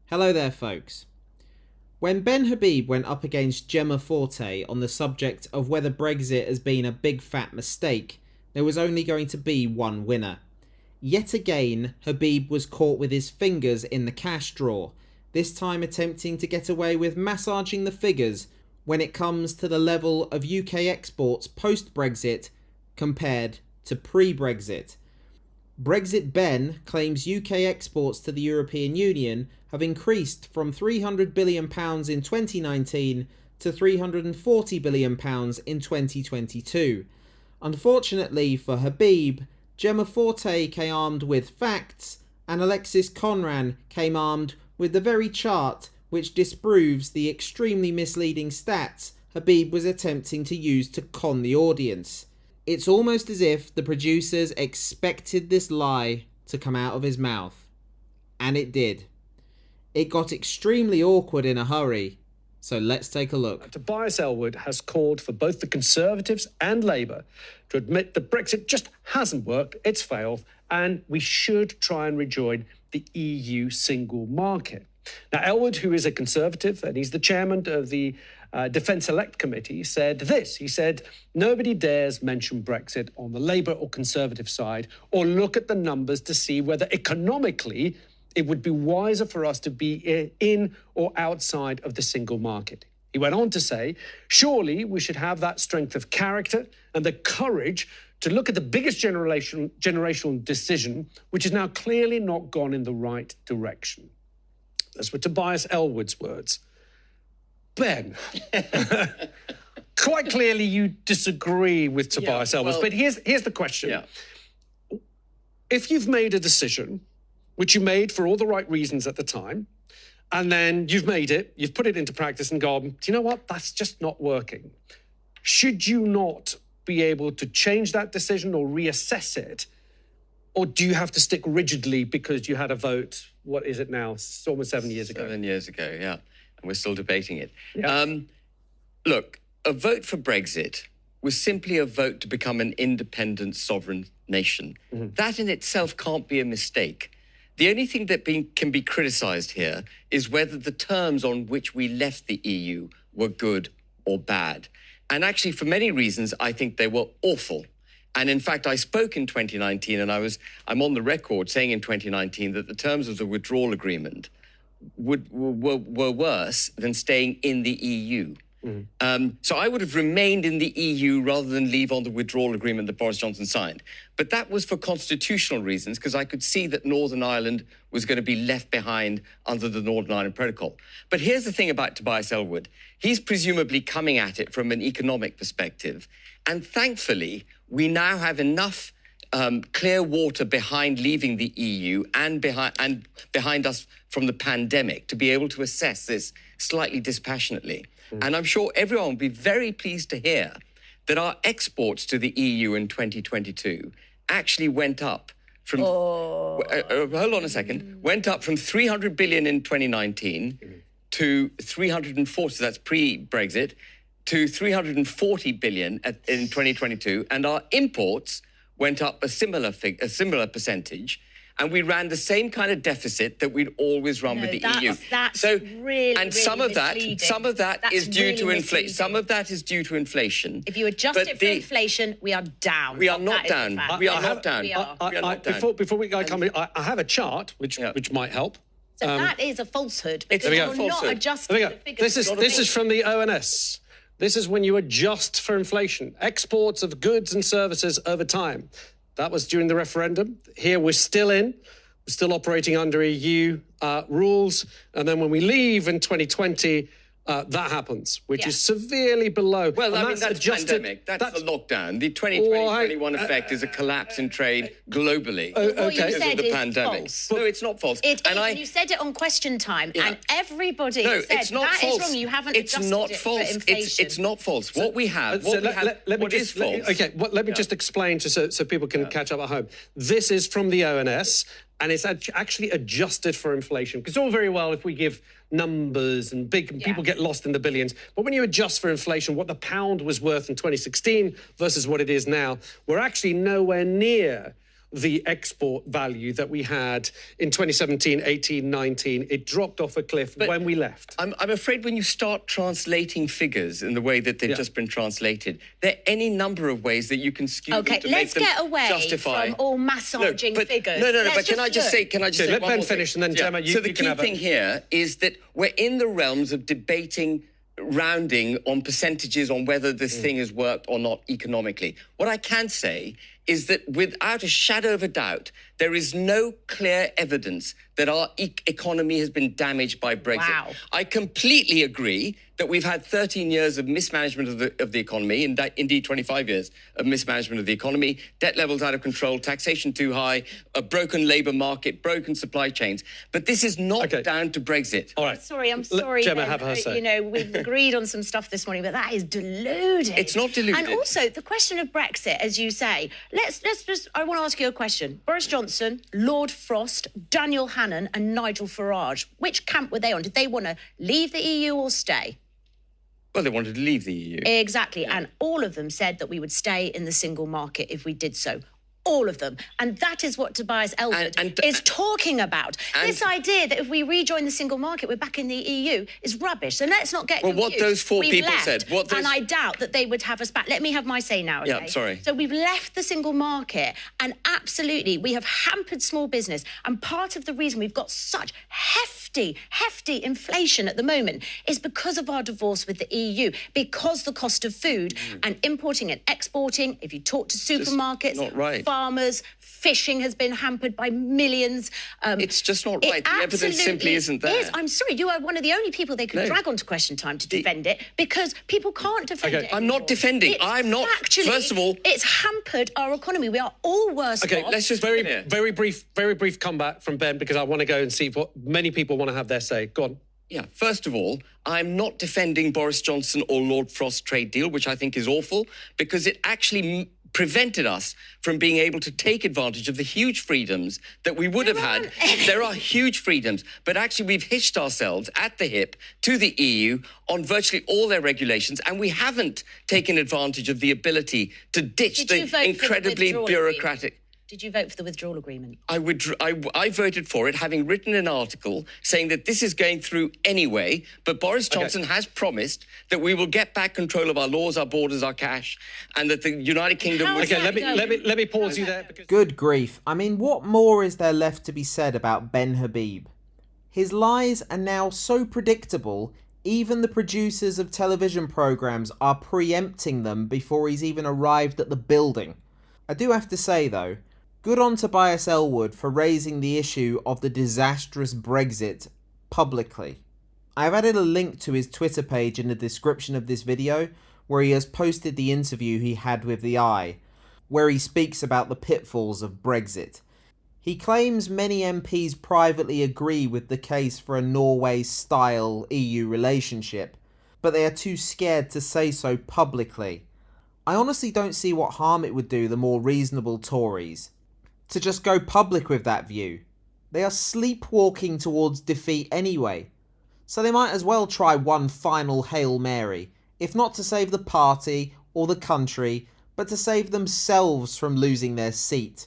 Hello there, folks. When Ben Habib went up against Jemma Forte on the subject of whether Brexit has been a big fat mistake, there was only going to be one winner. Yet again, Habib was caught with his fingers in the cash drawer, this time attempting to get away with massaging the figures when it comes to the level of UK exports post-Brexit compared to pre-Brexit. Brexit Ben claims UK exports to the European Union have increased from £300 billion in 2019 to £340 billion in 2022. Unfortunately for Habib, Jemma Forte came armed with facts, and Alexis Conran came armed with the very chart which disproves the extremely misleading stats Habib was attempting to use to con the audience. It's almost as if the producers expected this lie to come out of his mouth. And it did. It got extremely awkward in a hurry. So let's take a look. Tobias Ellwood has called for both the Conservatives and Labour to admit that Brexit just hasn't worked, it's failed, and we should try and rejoin the EU single market. Now, Ellwood, who is a Conservative, and he's the chairman of the Defence Select Committee, said this. He said, nobody dares mention Brexit on the Labour or Conservative side or look at the numbers to see whether economically it would be wiser for us to be in or outside of the single market. He went on to say, surely we should have that strength of character and the courage to look at the biggest generational decision, which is now clearly not gone in the right direction. Those were Tobias Ellwood's words. Ben, quite clearly you disagree with Tobias Ellwood, but here's the question. Yeah. If you've made a decision, which you made for all the right reasons at the time, and then you've made it, you've put it into practice and gone, do you know what, that's just not working. Should you not be able to change that decision or reassess it? Or do you have to stick rigidly because you had a vote, what is it now, it's almost 7 years ago? 7 years ago, yeah. And we're still debating it. Yeah. Look, a vote for Brexit was simply a vote to become an independent sovereign nation. Mm-hmm. That in itself can't be a mistake. The only thing that can be criticised here is whether the terms on which we left the EU were good or bad. And actually, for many reasons, I think they were awful. And in fact, I spoke in 2019, and I'm on the record saying in 2019 that the terms of the withdrawal agreement were worse than staying in the EU. So I would have remained in the EU rather than leave on the withdrawal agreement that Boris Johnson signed. But that was for constitutional reasons, because I could see that Northern Ireland was going to be left behind under the Northern Ireland Protocol. But here's the thing about Tobias Ellwood. He's presumably coming at it from an economic perspective. And thankfully, we now have enough clear water behind leaving the EU and behind us from the pandemic to be able to assess this slightly dispassionately. And I'm sure everyone will be very pleased to hear that our exports to the EU in 2022 actually went up from, hold on a second, went up from 300 billion in 2019 to 340, so that's pre-Brexit, to 340 billion in 2022. And our imports went up a similar percentage. And we ran the same kind of deficit that we'd always run with the EU. That's really, and some of that is due to inflation. Some of that is due to inflation. If you adjust it for inflation, we are down. We are not down. We are not down. Before we come in, I have a chart which might help. So that is a falsehood. Because you're not adjusting the figures. This is from the ONS. This is when you adjust for inflation. Exports of goods and services over time. That was during the referendum. Here we're still operating under EU rules. And then when we leave in 2020, that happens, which is severely below. Well, I mean, that's pandemic. That's the lockdown. The 2020-21 effect is a collapse in trade globally because of the pandemic. False. No, it's not false. You said it on Question Time, and everybody said it's not that false. is wrong. You haven't adjusted it for inflation. It's not false. What we have, what is false. Let me just explain so people can catch up at home. This is from the ONS, and it's actually adjusted for inflation. Because it's all very well if we give numbers and people get lost in the billions. But when you adjust for inflation, what the pound was worth in 2016 versus what it is now, we're actually nowhere near the export value that we had in 2017, 18, 19. It dropped off a cliff when we left. I'm afraid when you start translating figures in the way that they've just been translated, there are any number of ways that you can skew them to make them let's get away justify. from all massaging figures. But can I just say let Ben finish and then Jemma, you can have it. So the key thing here is that we're in the realms of debating rounding on percentages on whether this thing has worked or not economically. What I can say is that without a shadow of a doubt, there is no clear evidence that our economy has been damaged by Brexit. Wow. I completely agree that we've had 13 years of mismanagement of the economy, and indeed 25 years of mismanagement of the economy, debt levels out of control, taxation too high, a broken labour market, broken supply chains. But this is not down to Brexit. All right. I'm sorry. Jemma, have her say. You know, we've agreed on some stuff this morning, but that is deluded. It's not deluded. And also, the question of Brexit, as you say, let's just, I want to ask you a question. Boris Johnson, Lord Frost, Daniel Hannan and Nigel Farage, which camp were they on? Did they want to leave the EU or stay? Well, they wanted to leave the EU. Exactly. Yeah. And all of them said that we would stay in the single market if we did so. All of them. And that is what Tobias Ellwood is talking about. This idea that if we rejoin the single market, we're back in the EU is rubbish. So let's not get confused. What those four people said. And I doubt that they would have us back. Let me have my say now, okay? Yeah, sorry. So we've left the single market and absolutely we have hampered small business. And part of the reason we've got such hefty inflation at the moment is because of our divorce with the EU, because the cost of food and importing and exporting, if you talk to supermarkets, not right. Farmers, fishing has been hampered by millions. It's just not right. The evidence simply isn't there. I'm sorry, you are one of the only people they could drag onto Question Time to defend it because people can't defend it. I'm not defending. I'm not. Actually, first of all, it's hampered our economy. We are all worse off. Let's just very brief comeback from Ben because I want to go and see what many people want to have their say. Go on. Yeah, first of all, I'm not defending Boris Johnson or Lord Frost's trade deal, which I think is awful, because it actually prevented us from being able to take advantage of the huge freedoms that we would have had. There are huge freedoms, but actually we've hitched ourselves at the hip to the EU on virtually all their regulations, and we haven't taken advantage of the ability to ditch the incredibly bureaucratic... Did you vote for the withdrawal agreement? I voted for it, having written an article saying that this is going through anyway, but Boris Johnson has promised that we will get back control of our laws, our borders, our cash, and that the United Kingdom... Let me pause you there. Because... Good grief. I mean, what more is there left to be said about Ben Habib? His lies are now so predictable, even the producers of television programmes are preempting them before he's even arrived at the building. I do have to say, though, good on Tobias Ellwood for raising the issue of the disastrous Brexit publicly. I have added a link to his Twitter page in the description of this video where he has posted the interview he had with the Eye, where he speaks about the pitfalls of Brexit. He claims many MPs privately agree with the case for a Norway-style EU relationship, but they are too scared to say so publicly. I honestly don't see what harm it would do the more reasonable Tories to just go public with that view. They are sleepwalking towards defeat anyway, so they might as well try one final Hail Mary, if not to save the party or the country, but to save themselves from losing their seat.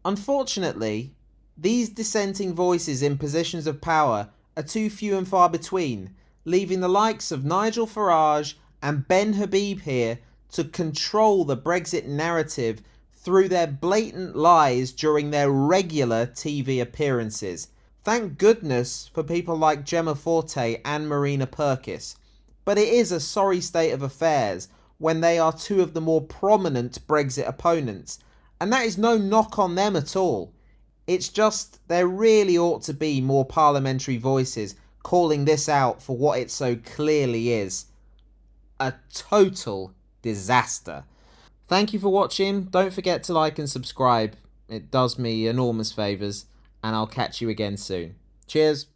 Unfortunately, these dissenting voices in positions of power are too few and far between, leaving the likes of Nigel Farage and Ben Habib here to control the Brexit narrative through their blatant lies during their regular TV appearances. Thank goodness for people like Jemma Forte and Marina Perkis, but it is a sorry state of affairs when they are two of the more prominent Brexit opponents, and that is no knock on them at all. It's just there really ought to be more parliamentary voices calling this out for what it so clearly is. A total disaster. Thank you for watching. Don't forget to like and subscribe. It does me enormous favours, and I'll catch you again soon. Cheers.